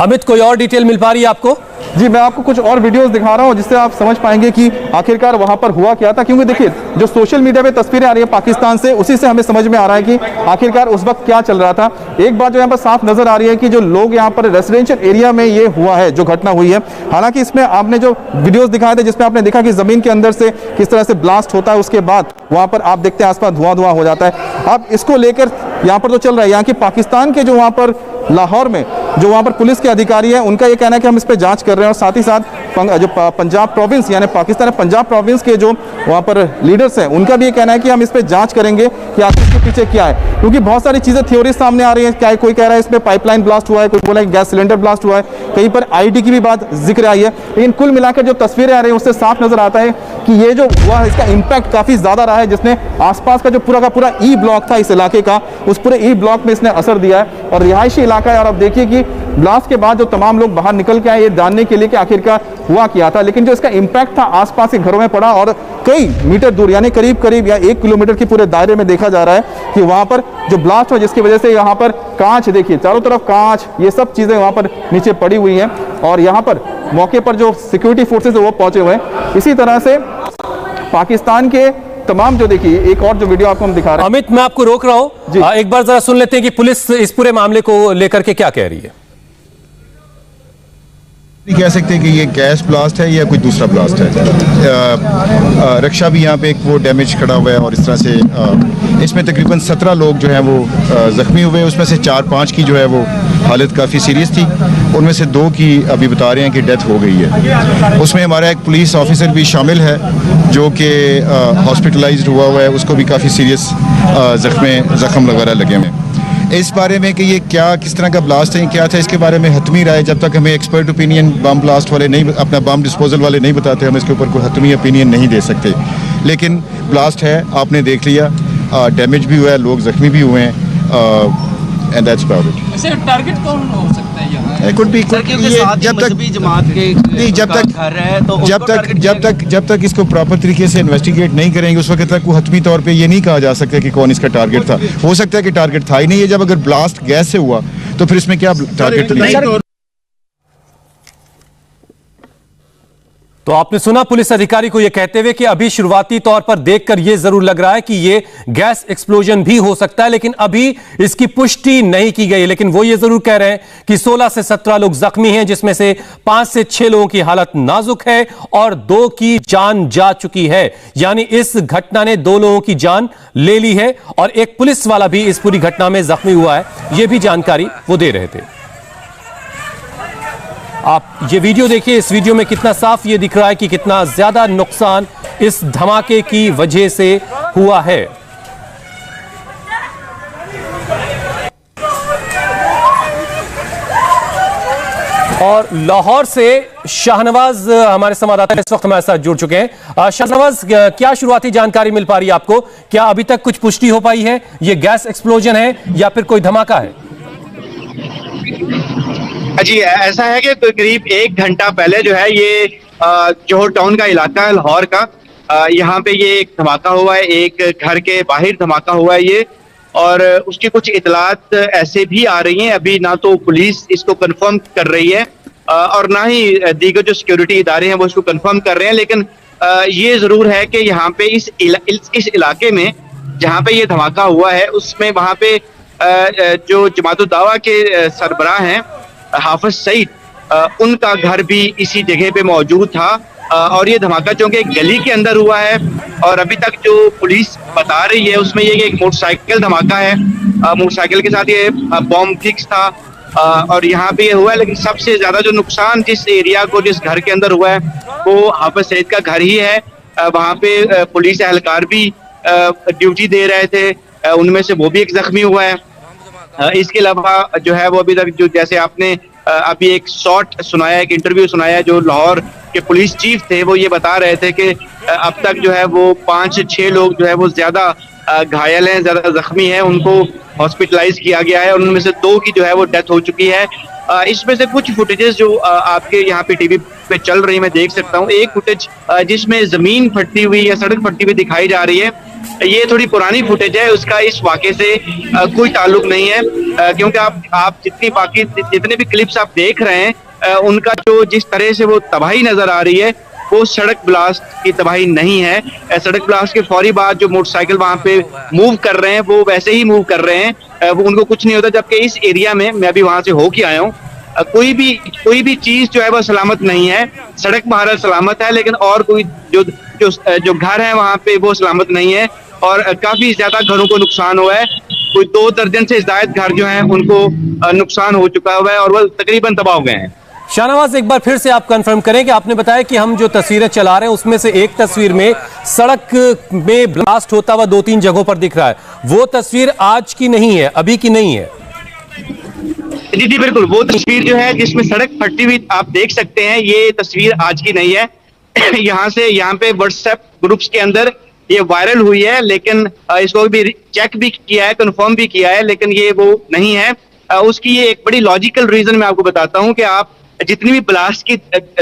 अमित, कोई और डिटेल मिल पा रही है आपको? जी, मैं आपको कुछ और वीडियोस दिखा रहा हूं जिससे आप समझ पाएंगे कि आखिरकार वहां पर हुआ क्या था। क्योंकि देखिए, जो सोशल मीडिया पे तस्वीरें आ रही है पाकिस्तान से, उसी से हमें समझ में आ रहा है कि आखिरकार उस वक्त क्या चल रहा था। एक बात जो यहाँ पर साफ नजर आ रही है कि जो लोग यहाँ पर रेसिडेंशियल एरिया में ये हुआ है, जो घटना हुई है, हालांकि इसमें आपने जो वीडियोज दिखाए थे जिसमें आपने देखा कि जमीन के अंदर से किस तरह से ब्लास्ट होता है, उसके बाद वहां पर आप देखते हैं आसपास धुआं हो जाता है। अब इसको लेकर यहाँ पर जो चल रहा है, यहाँ की पाकिस्तान के जो वहाँ पर लाहौर में जो वहाँ पर पुलिस के अधिकारी हैं, उनका ये कहना है कि हम इस पर जांच कर रहे हैं, और साथ ही साथ जो पंजाब प्रोविंस यानी पाकिस्तान पंजाब प्रोविंस के जो वहाँ पर लीडर्स हैं, उनका भी ये कहना है कि हम इस पर जांच करेंगे कि आखिर इसके पीछे क्या है। क्योंकि बहुत सारी चीज़ें थ्योरी सामने आ रही हैं। क्या कोई कह रहा है इसमें पाइपलाइन ब्लास्ट हुआ है, कोई बोला है गैस सिलेंडर ब्लास्ट हुआ है, कहीं पर आईडी की भी बात जिक्र आई है। लेकिन कुल मिलाकर जो तस्वीरें आ रही हैं उससे साफ नजर आता है कि ये जो हुआ है इसका इम्पैक्ट काफ़ी ज़्यादा रहा है, जिसने आसपास का जो पूरा का पूरा ई ब्लॉक था इस इलाके का, उस पूरे ई ब्लॉक में इसने असर दिया है और रिहायशी इलाका है। और अब देखिए कि ब्लास्ट के बाद जो तमाम लोग बाहर निकल के आए ये जानने के लिए कि आखिरकार हुआ क्या था, लेकिन जो इसका इम्पैक्ट था आसपास के घरों में पड़ा और कई मीटर दूर यानी करीब या 1 किलोमीटर के पूरे दायरे में देखा जा रहा है कि वहां पर जो ब्लास्ट हुआ, जिसकी वजह से यहाँ पर कांच, देखिए चारों तरफ कांच, ये सब चीजें वहां पर नीचे पड़ी हुई हैं और यहाँ पर मौके पर जो सिक्योरिटी फोर्सेज है वो पहुंचे हुए हैं। इसी तरह से पाकिस्तान के तमाम जो, देखिए एक और जो वीडियो आपको हम दिखा रहे हैं। अमित, मैं आपको रोक रहा हूं, एक बार जरा सुन लेते हैं कि पुलिस इस पूरे मामले को लेकर के क्या कह रही है। नहीं कह सकते कि ये गैस ब्लास्ट है या कोई दूसरा ब्लास्ट है। रक्षा भी यहाँ पे एक वो डैमेज खड़ा हुआ है और इस तरह से इसमें तकरीबन 17 लोग जो हैं वो ज़ख्मी हुए। उसमें से 4-5 की जो है वो हालत काफ़ी सीरियस थी, उनमें से 2 की अभी बता रहे हैं कि डेथ हो गई है। उसमें हमारा एक पुलिस ऑफिसर भी शामिल है जो कि हॉस्पिटलाइज्ड हुआ है, उसको भी काफ़ी सीरियस ज़ख्म वगैरह लगे हुए हैं। इस बारे में कि ये क्या किस तरह का ब्लास्ट है, क्या था, इसके बारे में हतमी राय जब तक हमें एक्सपर्ट ओपिनियन बम ब्लास्ट वाले नहीं, अपना बम डिस्पोजल वाले नहीं बताते, हम इसके ऊपर कोई हतमी ओपिनियन नहीं दे सकते। लेकिन ब्लास्ट है, आपने देख लिया, डैमेज भी हुआ है, लोग जख्मी भी हुए हैं एंड दैट्स अबाउट इट। ऐसे टारगेट कौन हो सकता है यहाँ? कुड बी जब तक जमात के नहीं, जब तक इसको प्रॉपर तरीके से इन्वेस्टिगेट नहीं करेंगे उस वक्त तक वो हतमी तौर पे ये नहीं कहा जा सकता कि कौन इसका टारगेट था। हो सकता है कि टारगेट था ही नहीं है। जब अगर ब्लास्ट गैस से हुआ तो फिर इसमें क्या टारगेट नहीं। तो आपने सुना पुलिस अधिकारी को यह कहते हुए कि अभी शुरुआती तौर पर देखकर यह जरूर लग रहा है कि यह गैस एक्सप्लोजन भी हो सकता है, लेकिन अभी इसकी पुष्टि नहीं की गई। लेकिन वो ये जरूर कह रहे हैं कि 16 से 17 लोग जख्मी हैं, जिसमें से 5 से 6 लोगों की हालत नाजुक है और 2 की जान जा चुकी है। यानी इस घटना ने 2 लोगों की जान ले ली है और एक पुलिस वाला भी इस पूरी घटना में जख्मी हुआ है। यह भी जानकारी वो दे रहे थे। आप ये वीडियो देखिए, इस वीडियो में कितना साफ ये दिख रहा है कि कितना ज्यादा नुकसान इस धमाके की वजह से हुआ है। और लाहौर से शाहनवाज हमारे संवाददाता इस वक्त हमारे साथ जुड़ चुके हैं। शाहनवाज, क्या शुरुआती जानकारी मिल पा रही है आपको? क्या अभी तक कुछ पुष्टि हो पाई है ये गैस एक्सप्लोजन है या फिर कोई धमाका है? जी, ऐसा है कि करीब 1 घंटा पहले जो है ये जौहर टाउन का इलाका है लाहौर का, यहाँ पे ये एक धमाका हुआ है, एक घर के बाहर धमाका हुआ है ये, और उसकी कुछ इतलात ऐसे भी आ रही हैं। अभी ना तो पुलिस इसको कंफर्म कर रही है और ना ही दीगर जो सिक्योरिटी इदारे हैं वो इसको कंफर्म कर रहे हैं, लेकिन ये जरूर है कि यहाँ पे इस इलाके में जहाँ पे ये धमाका हुआ है उसमें वहाँ पे जो जमात दावा के सरबराह हैं हाफिज सईद, उनका घर भी इसी जगह पे मौजूद था। और ये धमाका चूंकि एक गली के अंदर हुआ है और अभी तक जो पुलिस बता रही है उसमें ये एक मोटरसाइकिल धमाका है, मोटरसाइकिल के साथ ये बॉम्ब फिक्स था और यहाँ पे ये हुआ है। लेकिन सबसे ज्यादा जो नुकसान जिस एरिया को, जिस घर के अंदर हुआ है वो हाफिज सईद का घर ही है। वहाँ पे पुलिस एहलकार भी ड्यूटी दे रहे थे, उनमें से वो भी एक जख्मी हुआ है। इसके अलावा जो है वो अभी तक जो, जैसे आपने अभी एक शॉर्ट सुनाया, एक इंटरव्यू सुनाया जो लाहौर के पुलिस चीफ थे, वो ये बता रहे थे कि अब तक जो है वो 5-6 लोग जो है वो ज्यादा घायल हैं, ज्यादा जख्मी हैं, उनको हॉस्पिटलाइज किया गया है और उनमें से 2 की जो है वो डेथ हो चुकी है। इसमें से कुछ फुटेजेस जो आपके यहाँ पे टीवी पे चल रही मैं देख सकता हूँ। एक फुटेज जिसमें जमीन फटती हुई या सड़क फटती हुई दिखाई जा रही है, ये थोड़ी पुरानी फुटेज है, उसका इस वाक़े से कोई ताल्लुक नहीं है, क्योंकि आप जितने भी क्लिप्स आप देख रहे हैं उनका जो जिस तरह से वो तबाही नजर आ रही है वो सड़क ब्लास्ट की तबाही नहीं है। सड़क ब्लास्ट के फौरी बाद जो मोटरसाइकिल वहां पे मूव कर रहे हैं वो वैसे ही मूव कर रहे हैं, वो उनको कुछ नहीं होता। जबकि इस एरिया में मैं अभी वहां से होके आया हूँ, कोई भी चीज जो है वो सलामत नहीं है। सड़क बहरहाल सलामत है, लेकिन और कोई जो घर है वहां पे वो सलामत नहीं है और काफी ज्यादा घरों को नुकसान हुआ है। कोई 2 दर्जन से ज्यादा घर जो है उनको नुकसान हो चुका हुआ है और वो तकरीबन तबाह हो गए हैं। शाहनवाज, एक बार फिर से आप कंफर्म करें कि आपने बताया कि हम जो तस्वीरें चला रहे हैं उसमें से एक तस्वीर में सड़क में ब्लास्ट होता हुआ 2-3 जगहों पर दिख रहा है, वो तस्वीर आज की नहीं है, अभी की नहीं है? जी बिल्कुल, वो तस्वीर जो है जिसमें सड़क फटती हुई आप देख सकते हैं, ये तस्वीर आज की नहीं है। यहाँ पे व्हाट्सएप ग्रुप्स के अंदर ये वायरल हुई है, लेकिन इसको भी चेक भी किया है, कंफर्म भी किया है, लेकिन ये वो नहीं है। उसकी ये एक बड़ी लॉजिकल रीजन मैं आपको बताता हूँ कि आप जितनी भी ब्लास्ट की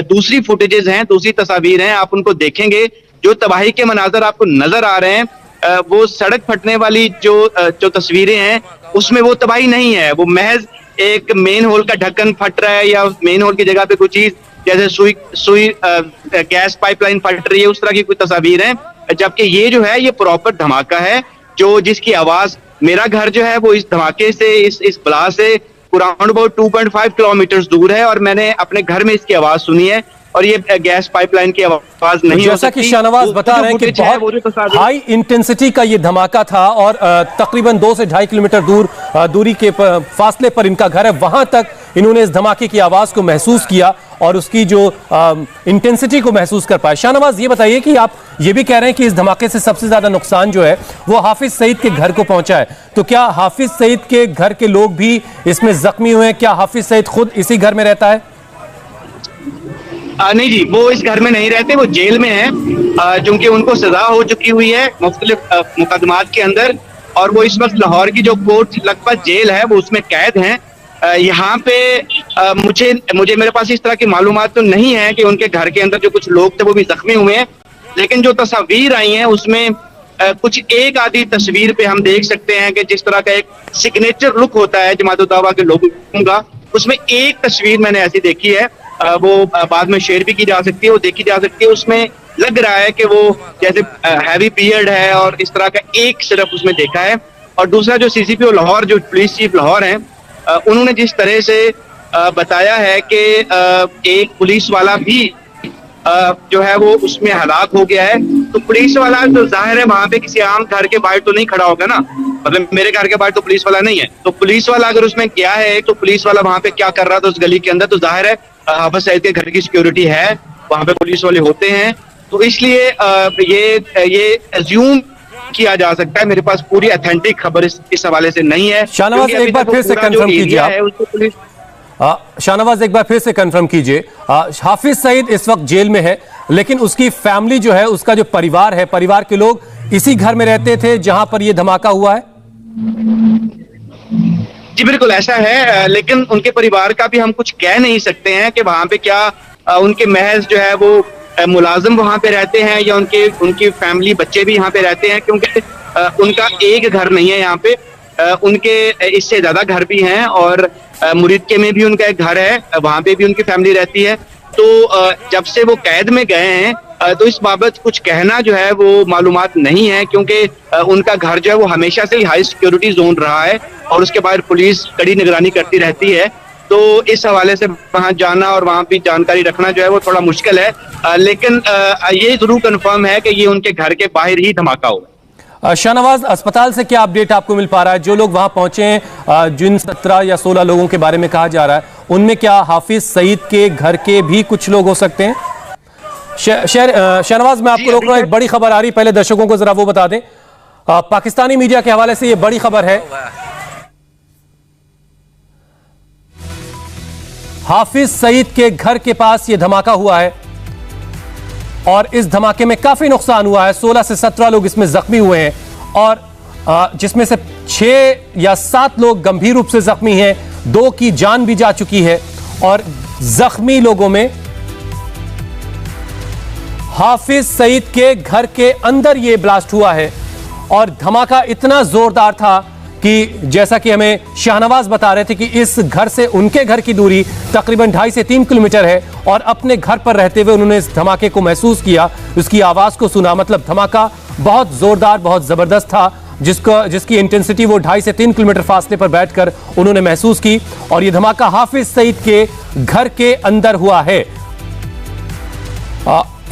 दूसरी फुटेजेस हैं, दूसरी तस्वीर हैं, आप उनको देखेंगे, जो तबाही के मनाजर आपको नजर आ रहे हैं वो सड़क फटने वाली जो तस्वीरें हैं उसमें वो तबाही नहीं है। वो महज एक मेन होल का ढक्कन फट रहा है या मेन होल की जगह पे कोई चीज जैसे सुई गैस पाइपलाइन फट रही है, उस तरह की कोई तस्वीर है। जबकि ये जो है ये प्रॉपर धमाका है, जो जिसकी आवाज, मेरा घर जो है वो इस धमाके से, इस ब्लास्ट से अराउंड अबाउट 2.5 किलोमीटर दूर है और मैंने अपने घर में इसकी आवाज सुनी है और ये गैस पाइपलाइन की आवाज नहीं हो सकती। जैसा कि शाहनवाज बता रहे हैं कि बहुत हाई इंटेंसिटी का ये धमाका था और तकरीबन 2 से 2.5 किलोमीटर दूरी के फासले पर इनका घर है, वहां तक इन्होंने इस धमाके की आवाज को महसूस किया और उसकी जो इंटेंसिटी को महसूस कर पाए। शाहनवाज, ये बताइए कि आप ये भी कह रहे हैं कि इस धमाके से सबसे ज्यादा नुकसान जो है वो हाफिज सईद के घर को पहुंचा है, तो क्या हाफिज सईद के घर के लोग भी इसमें जख्मी हुए हैं? क्या हाफिज सईद खुद इसी घर में रहता है? नहीं जी, वो इस घर में नहीं रहते, वो जेल में है, क्योंकि उनको सजा हो चुकी हुई है मुख्तलिफ मुकदमात के अंदर और वो इस वक्त लाहौर की जो कोर्ट लगभग जेल है वो उसमें कैद हैं। यहाँ पे मेरे पास इस तरह की मालूमात तो नहीं है कि उनके घर के अंदर जो कुछ लोग थे वो भी जख्मी हुए हैं, लेकिन जो तस्वीर आई हैं उसमें कुछ एक आधी तस्वीर पे हम देख सकते हैं कि जिस तरह का एक सिग्नेचर लुक होता है जमात दावा के लोगों का, उसमें एक तस्वीर मैंने ऐसी देखी है, वो बाद में शेयर भी की जा सकती है, वो देखी जा सकती है। उसमें लग रहा है कि वो जैसे हैवी बियर्ड है और इस तरह का एक सिर्फ उसमें देखा है। और दूसरा जो CCPO लाहौर, जो पुलिस चीफ लाहौर हैं, उन्होंने जिस तरह से बताया है कि एक पुलिस वाला भी जो है वो उसमें हलाक हो गया है, तो पुलिस वाला तो जाहिर है वहां पे किसी आम घर के बाहर तो नहीं खड़ा होगा ना, मतलब मेरे घर के बाहर तो पुलिस वाला नहीं है, तो पुलिस वाला अगर उसमें क्या है तो पुलिस वाला वहां पे क्या कर रहा था उस गली के अंदर, तो जाहिर है हाफिज सईद के घर की सिक्योरिटी है, वहां पे पुलिस वाले होते हैं, तो इसलिए ये अज्यूम किया जा सकता है। मेरे पास पूरी ऑथेंटिक खबर इस हवाले से नहीं है। शाहनवाज एक बार फिर से कंफर्म कीजिए आप। शाहनवाज एक बार फिर से कंफर्म कीजिए, हाफिज सईद इस वक्त जेल में है, लेकिन उसकी फैमिली जो है, उसका जो परिवार है, परिवार के लोग इसी घर में रहते थे जहां पर यह धमाका हुआ है? जी बिल्कुल ऐसा है, लेकिन उनके परिवार का भी हम कुछ कह नहीं सकते हैं कि वहां पे क्या उनके महज जो है वो मुलाजिम वहां पे रहते हैं या उनकी फैमिली बच्चे भी यहाँ पे रहते हैं, क्योंकि उनका एक घर नहीं है यहाँ पे, उनके इससे ज्यादा घर भी हैं और मुरीदके में भी उनका एक घर है, वहां पे भी उनकी फैमिली रहती है। तो जब से वो कैद में गए हैं तो इस बाबत कुछ कहना जो है वो मालूमात नहीं है, क्योंकि उनका घर जो है वो हमेशा से ही हाई सिक्योरिटी जोन रहा है और उसके बाद पुलिस कड़ी निगरानी करती रहती है। तो इस हवाले से वहां जाना और वहां भी जानकारी रखना जो है वो थोड़ा मुश्किल है, लेकिन ये जरूर कंफर्म है कि ये उनके घर के बाहर ही धमाका हुआ। शाहनवाज, अस्पताल से क्या अपडेट आपको मिल पा रहा है? जो लोग वहां पहुंचे हैं, जिन 17 या 16 लोगों के बारे में कहा जा रहा है, उनमें क्या हाफिज सईद के घर के भी कुछ लोग हो सकते हैं? शाहनवाज, मैं आपको रोक रहा हूं, एक बड़ी खबर आ रही, पहले दर्शकों को जरा वो बता दें। पाकिस्तानी मीडिया के हवाले से ये बड़ी खबर है, हाफिज सईद के घर के पास यह धमाका हुआ है और इस धमाके में काफी नुकसान हुआ है। 16 से 17 लोग इसमें जख्मी हुए हैं और जिसमें से 6 या 7 लोग गंभीर रूप से जख्मी हैं, 2 की जान भी जा चुकी है और जख्मी लोगों में हाफिज सईद के घर के अंदर यह ब्लास्ट हुआ है और धमाका इतना जोरदार था कि जैसा कि हमें शाहनवाज बता रहे थे कि इस घर से उनके घर की दूरी तकरीबन 2.5 से 3 किलोमीटर है और अपने घर पर रहते हुए उन्होंने इस धमाके को महसूस किया, उसकी आवाज को सुना। मतलब धमाका बहुत जोरदार, बहुत जबरदस्त था, जिसकी इंटेंसिटी वो 2.5 से 3 किलोमीटर फासले पर बैठकर उन्होंने महसूस की और यह धमाका हाफिज सईद के घर के अंदर हुआ है।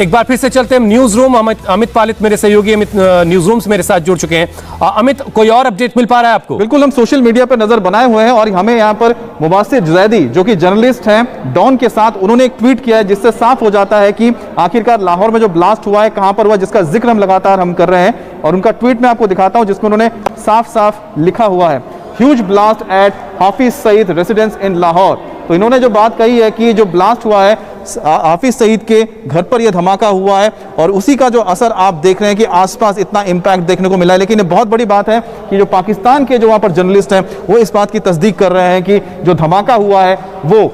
एक बार फिर से चलते हैं न्यूज रूम। अमित पालित मेरे सहयोगी अमित न्यूज रूम से मेरे साथ जुड़ चुके हैं। अमित, कोई और अपडेट मिल पा रहा है आपको? बिल्कुल, हम सोशल मीडिया पर नजर बनाए हुए हैं और हमें यहाँ पर मुबासिर जैदी जो कि जर्नलिस्ट हैं डॉन के साथ, उन्होंने एक ट्वीट किया है जिससे साफ हो जाता है कि आखिरकार लाहौर में जो ब्लास्ट हुआ है कहां पर हुआ, जिसका जिक्र हम लगातार कर रहे हैं। और उनका ट्वीट मैं आपको दिखाता हूं जिसमें उन्होंने साफ साफ लिखा हुआ है, huge blast at Hafiz Saeed residence in Lahore. तो इन्होंने जो बात कही है कि जो ब्लास्ट हुआ है हाफिज सईद के घर पर यह धमाका हुआ है और उसी का जो असर आप देख रहे हैं कि आसपास इतना इंपैक्ट देखने को मिला है। लेकिन ये बहुत बड़ी बात है कि जो पाकिस्तान के जो वहां पर जर्नलिस्ट हैं वो इस बात की तस्दीक कर रहे हैं कि जो धमाका हुआ है वो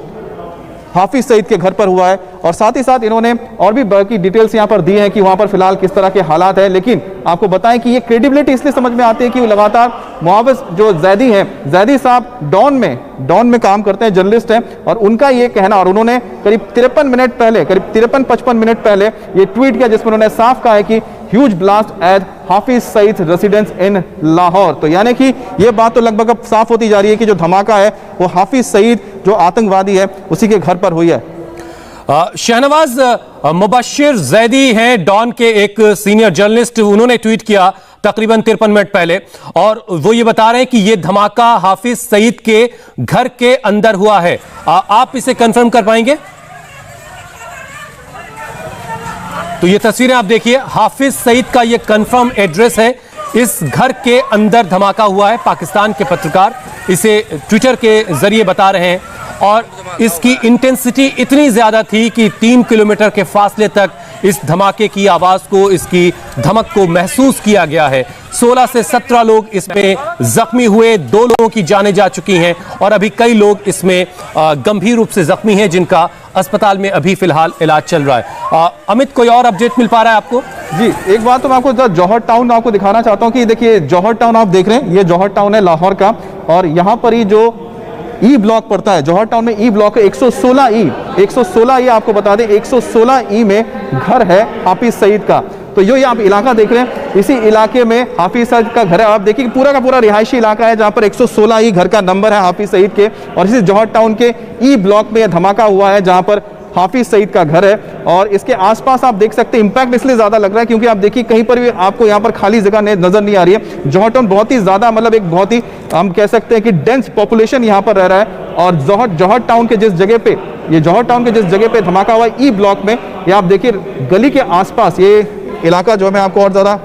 हाफिज सईद के घर पर हुआ है और साथ ही साथ इन्होंने और भी बाकी डिटेल्स यहां पर दी हैं कि वहां पर फिलहाल किस तरह के हालात हैं। लेकिन आपको बताएं कि ये क्रेडिबिलिटी इसलिए समझ में आती है कि वो लगातार मुआविज जो जैदी हैं, जैदी साहब डॉन में काम करते हैं, जर्नलिस्ट हैं और उनका ये कहना, और उन्होंने करीब 53 मिनट पहले, करीब 53-55 मिनट पहले ये ट्वीट किया जिसमें उन्होंने साफ कहा है कि huge blast at Hafiz Saeed residence in Lahore. तो यानी कि ये बात तो लगभग अब साफ होती जा रही है कि जो धमाका है वो हाफिज सईद जो आतंकवादी है उसी के घर पर हुई है। शाहनवाज, मुबशिर जैदी हैं डॉन के एक सीनियर जर्नलिस्ट, उन्होंने ट्वीट किया तकरीबन 53 मिनट पहले और वो ये बता रहे हैं कि ये धमाका हाफिज सईद के घर के अंदर हुआ है। आप इसे कंफर्म कर पाएंगे? तो ये तस्वीरें आप देखिए, हाफिज सईद का ये कंफर्म एड्रेस है, इस घर के अंदर धमाका हुआ है। पाकिस्तान के पत्रकार इसे ट्विटर के जरिए बता रहे हैं और इसकी इंटेंसिटी इतनी ज्यादा थी कि 3 किलोमीटर के फासले तक इस धमाके की आवाज को, इसकी धमक को महसूस किया गया है। 16 से 17 लोग इसमें जख्मी हुए, 2 लोगों की जानें जा चुकी हैं और अभी कई लोग इसमें गंभीर रूप से जख्मी हैं जिनका अस्पताल में अभी फिलहाल इलाज चल रहा है। अमित, कोई और अपडेट मिल पा रहा है आपको? जी, एक बात तो मैं आपको जौहर टाउन आपको दिखाना चाहता हूं कि देखिए जौहर टाउन आप देख रहे हैं, ये जौहर टाउन है लाहौर का और यहाँ पर ही जो ई ब्लॉक पड़ता है, जौहर टाउन में ई ब्लॉक है 116 ई आपको बता दें 116 ई में घर है हाफिज सईद का। तो ये आप इलाका देख रहे हैं, इसी इलाके में हाफिज सईद का घर है। आप देखिए कि पूरा का पूरा रिहायशी इलाका है जहां पर 116 ई घर का नंबर है हाफिज सईद के और इसी जौहर टाउन के ई ब्लॉक में यह धमाका हुआ है जहां पर हाफिज सईद का घर है और इसके आसपास आप देख सकते हैं इंपैक्ट इसलिए ज्यादा लग रहा है क्योंकि आप देखिए कहीं पर भी आपको यहाँ पर खाली जगह नजर नहीं आ रही है। जौहर टाउन बहुत ही ज्यादा मतलब एक बहुत ही हम कह सकते हैं कि डेंस पॉपुलेशन यहाँ पर रह रहा है और जौहर टाउन के जिस जगह पे धमाका हुआ ई ब्लॉक में, ये आप देखिए गली के आसपास ये इलाका जो है, मैं आपको और ज़्यादा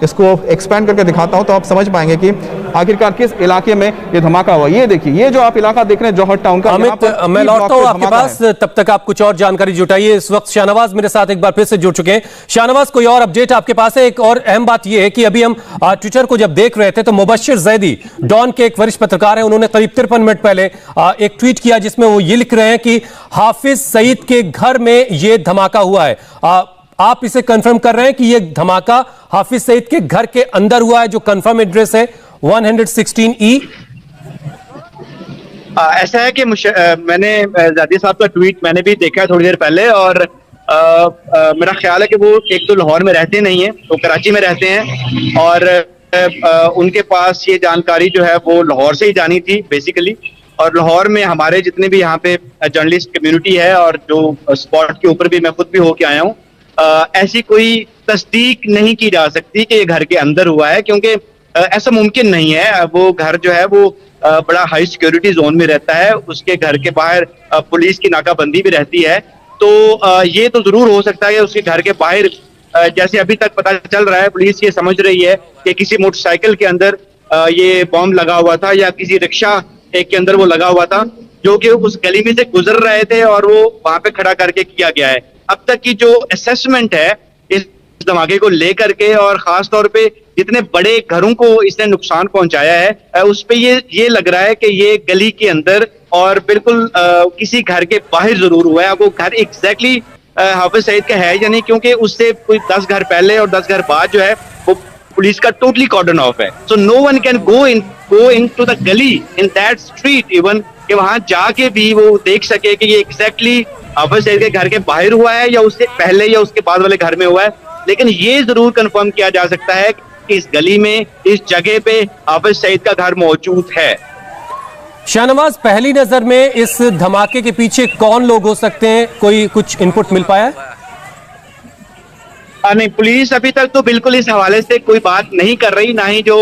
इसको एक्सपेंड करके दिखाता हूं तो आप समझ पाएंगे कि आखिरकार किस इलाके में ये धमाका हुआ। ये देखिए, ये जो आप इलाका देख रहे हैं जौहर टाउन का, अमित मैं लौटता हूं आपके पास, तब तक आप कुछ और जानकारी जुटाइए। इस वक्त शाहनवाज मेरे साथ एक बार फिर से जुड़ चुके हैं। शाहनवाज, कोई और अपडेट आपके पास है? एक और अहम बात यह है कि अभी हम ट्विटर को जब देख रहे थे तो मुबश्शिर जैदी, डॉन के एक वरिष्ठ पत्रकार है, उन्होंने करीब 53 मिनट पहले एक ट्वीट किया जिसमें वो ये लिख रहे हैं कि हाफिज सईद के घर में ये धमाका हुआ है। आप इसे कंफर्म कर रहे हैं कि यह धमाका हाफिज सईद के घर के अंदर हुआ है, जो कंफर्म एड्रेस है 116E? ऐसा है कि मैंने ज़ादी साहब का ट्वीट मैंने भी देखा थोड़ी देर पहले और मेरा ख्याल है कि वो एक तो लाहौर में रहते नहीं है, वो कराची में रहते हैं और उनके पास ये जानकारी जो है वो लाहौर से ही जानी थी बेसिकली। और लाहौर में हमारे जितने भी यहाँ पे जर्नलिस्ट कम्युनिटी है और जो स्पॉट के ऊपर भी मैं खुद भी होके आया हूँ, ऐसी कोई तस्दीक नहीं की जा सकती कि ये घर के अंदर हुआ है, क्योंकि ऐसा मुमकिन नहीं है। वो घर जो है वो बड़ा हाई सिक्योरिटी जोन में रहता है, उसके घर के बाहर पुलिस की नाकाबंदी भी रहती है, तो ये तो जरूर हो सकता है कि उसके घर के बाहर, जैसे अभी तक पता चल रहा है, पुलिस ये समझ रही है कि किसी मोटरसाइकिल के अंदर ये बॉम्ब लगा हुआ था या किसी रिक्शा एक के अंदर वो लगा हुआ था, जो कि उस गली में से गुजर रहे थे और वो वहां पे खड़ा करके किया गया है। अब तक की जो असेसमेंट है इस धमाके को लेकर के और खास तौर पे जितने बड़े घरों को इसने नुकसान पहुंचाया है, उस पे ये लग रहा है कि ये गली के अंदर और बिल्कुल किसी घर के बाहर जरूर हुआ है। अब वो घर एग्जैक्टली हाफिज सईद का है या नहीं, क्योंकि उससे कोई 10 घर पहले और 10 घर बाद जो है वो पुलिस का टोटली कॉर्डन ऑफ है। So no one can go into the gali in that street even, कि वहां जाके भी वो देख सके कि ये एग्जैक्टली हाफिज सईद के घर के बाहर हुआ है या उससे पहले या उसके बाद वाले घर में हुआ है। लेकिन ये जरूर कंफर्म किया जा सकता है कि इस गली में, इस जगह पे हाफिज सईद का घर मौजूद है। शाहनवाज, पहली नजर में इस धमाके के पीछे कौन लोग हो सकते हैं, कोई कुछ इनपुट मिल पाया है? नहीं, पुलिस अभी तक तो बिल्कुल इस हवाले से कोई बात नहीं कर रही, ना ही जो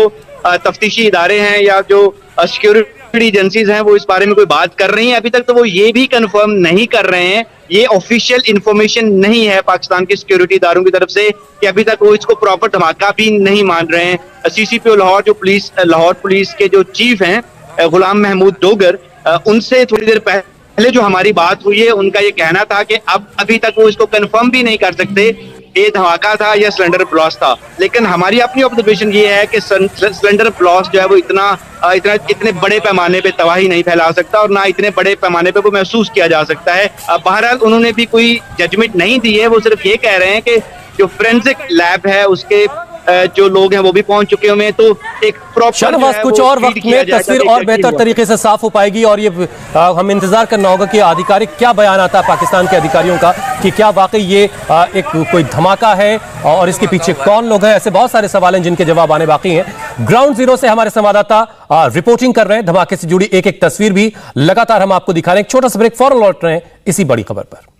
तफ्तीशी इदारे हैं या जो सिक्योरिटी एजेंसीज हैं वो इस बारे में कोई बात कर रही हैं। अभी तक तो वो ये भी कंफर्म नहीं कर रहे हैं, ये ऑफिशियल इंफॉर्मेशन नहीं है पाकिस्तान के सिक्योरिटी इदारों की तरफ से कि अभी तक वो इसको प्रॉपर धमाका भी नहीं मान रहे हैं। CCPO लाहौर, जो लाहौर पुलिस के जो चीफ हैं गुलाम महमूद डोगर, उनसे थोड़ी देर पहले जो हमारी बात हुई है, उनका ये कहना था कि अभी तक वो इसको कंफर्म भी नहीं कर सकते ये धमाका था या सिलेंडर ब्लास्ट था। लेकिन हमारी अपनी ऑब्जर्वेशन ये है कि सिलेंडर ब्लास्ट जो है वो इतने बड़े पैमाने पे तबाही नहीं फैला सकता और ना इतने बड़े पैमाने पे वो महसूस किया जा सकता है। बहरहाल उन्होंने भी कोई जजमेंट नहीं दी है, वो सिर्फ ये कह रहे हैं कि जो फोरेंसिक लैब है उसके जो लोग हैं वो भी पहुंच चुके हैं, तो एक शाहनवाज कुछ और वक्त में तस्वीर और बेहतर तरीके से साफ हो पाएगी और ये हम इंतजार करना होगा कि आधिकारिक क्या बयान आता है पाकिस्तान के अधिकारियों का कि क्या वाकई ये एक कोई धमाका है और इसके पीछे कौन लोग हैं। ऐसे बहुत सारे सवाल हैं जिनके जवाब आने बाकी हैं। ग्राउंड जीरो से हमारे संवाददाता रिपोर्टिंग कर रहे हैं, धमाके से जुड़ी एक एक तस्वीर भी लगातार हम आपको दिखा रहे हैं। एक छोटा सा ब्रेक, फौरन लौट रहे हैं इसी बड़ी खबर पर।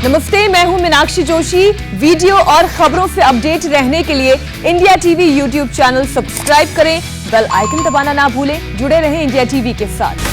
नमस्ते, मैं हूं मीनाक्षी जोशी। वीडियो और खबरों से अपडेट रहने के लिए India TV YouTube channel subscribe करें, बेल आइकन दबाना ना भूलें। जुड़े रहें इंडिया टीवी के साथ।